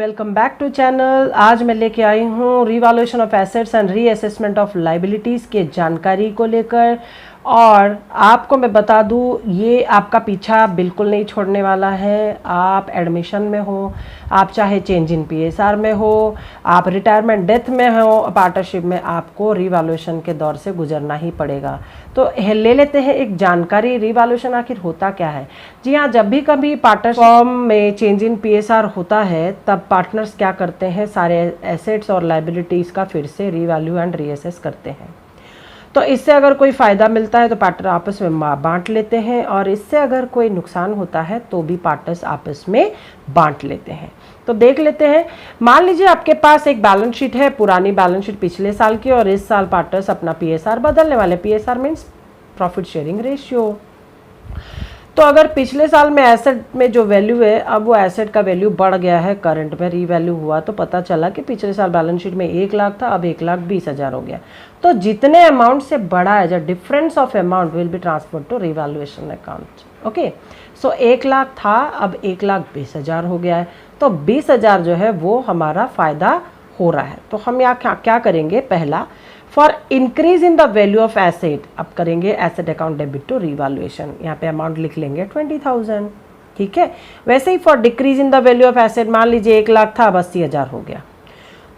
Welcome back to channel. आज मैं लेके आई हूँ revaluation of assets and reassessment of liabilities के जानकारी को लेकर। और आपको मैं बता दूँ, ये आपका पीछा बिल्कुल नहीं छोड़ने वाला है। आप एडमिशन में हो, आप चाहे चेंज इन पीएसआर में हो, आप रिटायरमेंट डेथ में हो, पार्टनरशिप में, आपको रिवैल्यूएशन के दौर से गुजरना ही पड़ेगा। तो ले लेते हैं एक जानकारी, रिवैल्यूएशन आखिर होता क्या है। जी हाँ, जब भी कभी पार्टनरशिप में चेंज इन पीएसआर होता है तब पार्टनर्स क्या करते हैं, सारे एसेट्स और लाइबिलिटीज़ का फिर से रिवैल्यू एंड रीअसेस करते हैं। तो इससे अगर कोई फ़ायदा मिलता है तो पार्टनर आपस में बांट लेते हैं, और इससे अगर कोई नुकसान होता है तो भी पार्टनर्स आपस में बांट लेते हैं। तो देख लेते हैं। मान लीजिए आपके पास एक बैलेंस शीट है, पुरानी बैलेंस शीट पिछले साल की, और इस साल पार्टनर्स अपना पीएसआर बदलने वाले। PSR means profit sharing ratio. तो अगर पिछले साल में एसेट में जो वैल्यू है, अब वो एसेट का वैल्यू बढ़ गया है, करंट में रीवैल्यू हुआ, तो पता चला कि पिछले साल बैलेंस शीट में 1 लाख था, अब 1,20,000 हो गया। तो जितने अमाउंट से बड़ा है, जो difference of amount will be transferred to revaluation account. Okay, so 1 lakh था, अब 1,20,000 हो गया है। तो 20,000 जो है वो हमारा फ़ायदा हो रहा है। तो हम यहाँ क्या करेंगे, पहला for increase in the value of asset, अब करेंगे asset account debit to revaluation. यहाँ पे अमाउंट लिख लेंगे 20,000। ठीक है। वैसे ही for decrease in the value of asset, मान लीजिए 1 लाख था, अब 80,000 हो गया,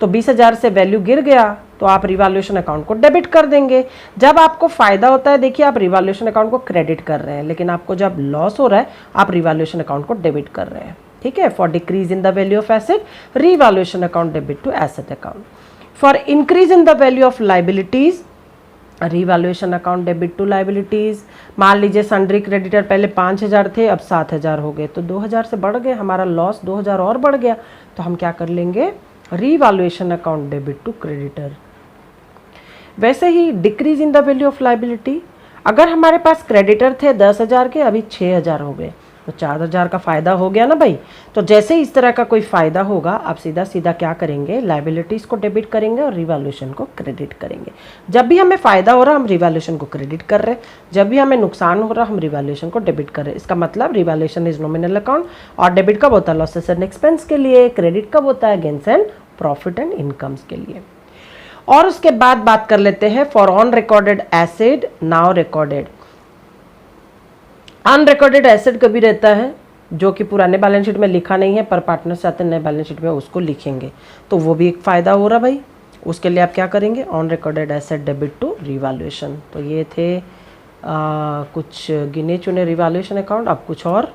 तो 20,000 से वैल्यू गिर गया, तो आप रिवैल्यूएशन अकाउंट को डेबिट कर देंगे। जब आपको फायदा होता है, देखिए आप रिवैल्यूएशन अकाउंट को क्रेडिट कर रहे हैं, लेकिन आपको जब लॉस हो रहा है आप रिवैल्यूएशन अकाउंट को डेबिट कर रहे हैं। ठीक है। For decrease in the value of asset, revaluation account debit to asset account. For increase in the value of liabilities, revaluation account debit to liabilities. मान लीजिए सन्ड्री क्रेडिटर पहले 5,000 थे, अब 7,000 हो गए, तो 2,000 से बढ़ गए, हमारा लॉस 2,000 और बढ़ गया, तो हम क्या कर लेंगे, revaluation account debit to creditor. वैसे ही decrease in the value of liability, अगर हमारे पास क्रेडिटर थे 10,000 के, अभी 6,000 हो गए, तो 4,000 का फ़ायदा हो गया ना भाई। तो जैसे ही इस तरह का कोई फ़ायदा होगा, आप सीधा सीधा क्या करेंगे, लाइबिलिटीज़ को डेबिट करेंगे और रिवैल्यूएशन को क्रेडिट करेंगे। जब भी हमें फ़ायदा हो रहा हम रिवैल्यूएशन को क्रेडिट कर रहे हैं, जब भी हमें नुकसान हो रहा हम रिवैल्यूएशन को डेबिट कर रहे हैं। इसका मतलब रिवैल्यूएशन इज नॉमिनल अकाउंट, और डेबिट कब होता है, लॉसेस एंड एक्सपेंस के लिए, क्रेडिट कब होता है, gains and profit and incomes के लिए। और उसके बाद बात कर लेते हैं for on recorded asset now recorded. Unrecorded asset कभी रहता है जो कि पुराने बैलेंस शीट में लिखा नहीं है, पर पार्टनर्स चाहते हैं नए बैलेंस शीट में उसको लिखेंगे, तो वो भी एक फ़ायदा हो रहा भाई। उसके लिए आप क्या करेंगे, on recorded asset debit to revaluation. तो ये थे कुछ गिने चुने रिवैल्यूएशन अकाउंट। अब कुछ और,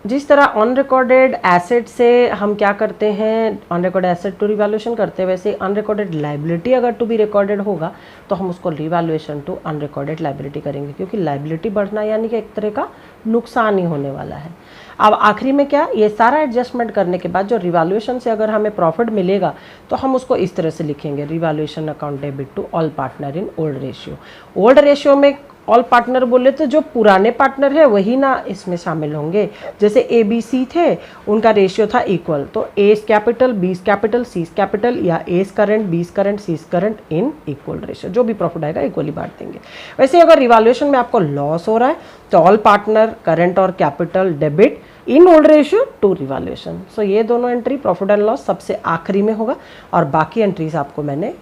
जिस तरह ऑन रिकॉर्डेड एसेट से हम क्या करते हैं, on recorded asset to revaluation करते हैं, वैसे अनरिकॉर्डेड लाइबिलिटी अगर टू बी रिकॉर्डेड होगा तो हम उसको रिवैल्यूएशन टू अनरिकॉर्डेड लाइबिलिटी करेंगे, क्योंकि लाइबिलिटी बढ़ना यानी कि एक तरह का नुकसान ही होने वाला है। अब आखिरी में क्या, ये सारा एडजस्टमेंट करने के बाद जो रिवैल्यूएशन से अगर हमें प्रॉफिट मिलेगा तो हम उसको इस तरह से लिखेंगे, revaluation account debit to all partner in old ratio. Old ratio में ऑल पार्टनर बोले तो जो पुराने पार्टनर है वही ना इसमें शामिल होंगे। जैसे ABC थे, उनका रेशियो था इक्वल, तो A capital, B capital, C capital, या A current, B current, C current in equal ratio, जो भी प्रॉफिट आएगा इक्वली बांट देंगे। वैसे अगर रिवैल्यूएशन में आपको लॉस हो रहा है तो ऑल पार्टनर करंट और capital debit in old ratio to revaluation. So ये दोनों एंट्री प्रॉफिट एंड लॉस सबसे आखिरी में होगा, और बाकी एंट्रीज आपको मैंने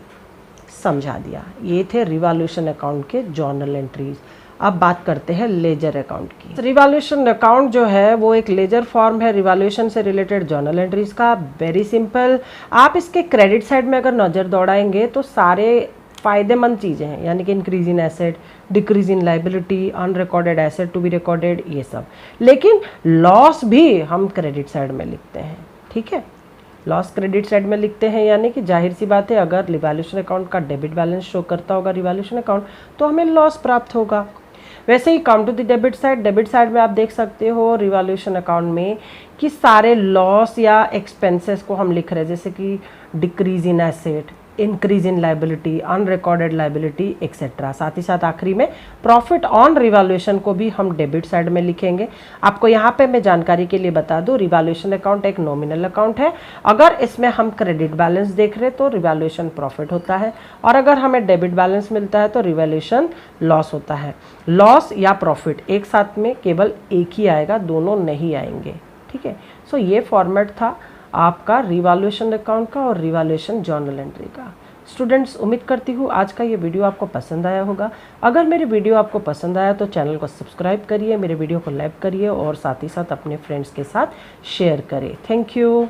समझा दिया। ये थे रिवैल्यूएशन अकाउंट के जर्नल एंट्रीज। अब बात करते हैं लेजर अकाउंट की। रिवैल्यूएशन अकाउंट जो है वो एक लेजर फॉर्म है रिवैल्यूएशन से रिलेटेड जर्नल एंट्रीज का। Very simple. आप इसके क्रेडिट साइड में अगर नज़र दौड़ाएंगे तो सारे फ़ायदेमंद चीज़ें हैं, यानी कि increase in asset, decrease in liability, unrecorded asset to be recorded, ये सब। लेकिन लॉस भी हम क्रेडिट साइड में लिखते हैं। ठीक है, लॉस क्रेडिट साइड में लिखते हैं, यानी कि जाहिर सी बात है अगर रिवैल्यूएशन अकाउंट का डेबिट बैलेंस शो करता होगा रिवैल्यूएशन अकाउंट तो हमें लॉस प्राप्त होगा। वैसे ही come to the debit side में आप देख सकते हो रिवैल्यूएशन अकाउंट में कि सारे लॉस या एक्सपेंसेस को हम लिख रहे हैं, जैसे कि decrease in asset, increase in liability, unrecorded liability etcetera. साथ ही साथ आखिरी में प्रॉफिट ऑन रिवैल्यूएशन को भी हम डेबिट साइड में लिखेंगे। आपको यहाँ पे मैं जानकारी के लिए बता दूँ, रिवैल्यूएशन अकाउंट एक नॉमिनल अकाउंट है। अगर इसमें हम क्रेडिट बैलेंस देख रहे तो रिवैल्यूएशन प्रॉफिट होता है, और अगर हमें डेबिट बैलेंस मिलता है तो रिवैल्यूएशन लॉस होता है। लॉस या प्रॉफिट एक साथ में केवल एक ही आएगा, दोनों नहीं आएंगे। ठीक है, सो ये फॉर्मेट था। आपका रिवैल्यूएशन अकाउंट का और रिवैल्यूएशन जर्नल एंट्री का। स्टूडेंट्स, उम्मीद करती हूँ आज का ये वीडियो आपको पसंद आया होगा। अगर मेरे वीडियो आपको पसंद आया तो चैनल को सब्सक्राइब करिए, मेरे वीडियो को लाइक करिए और साथ ही साथ अपने फ्रेंड्स के साथ शेयर करें। Thank you.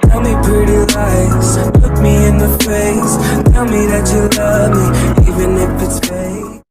Tell me pretty lies, look me in the face, tell me that you love me, even if it's fake.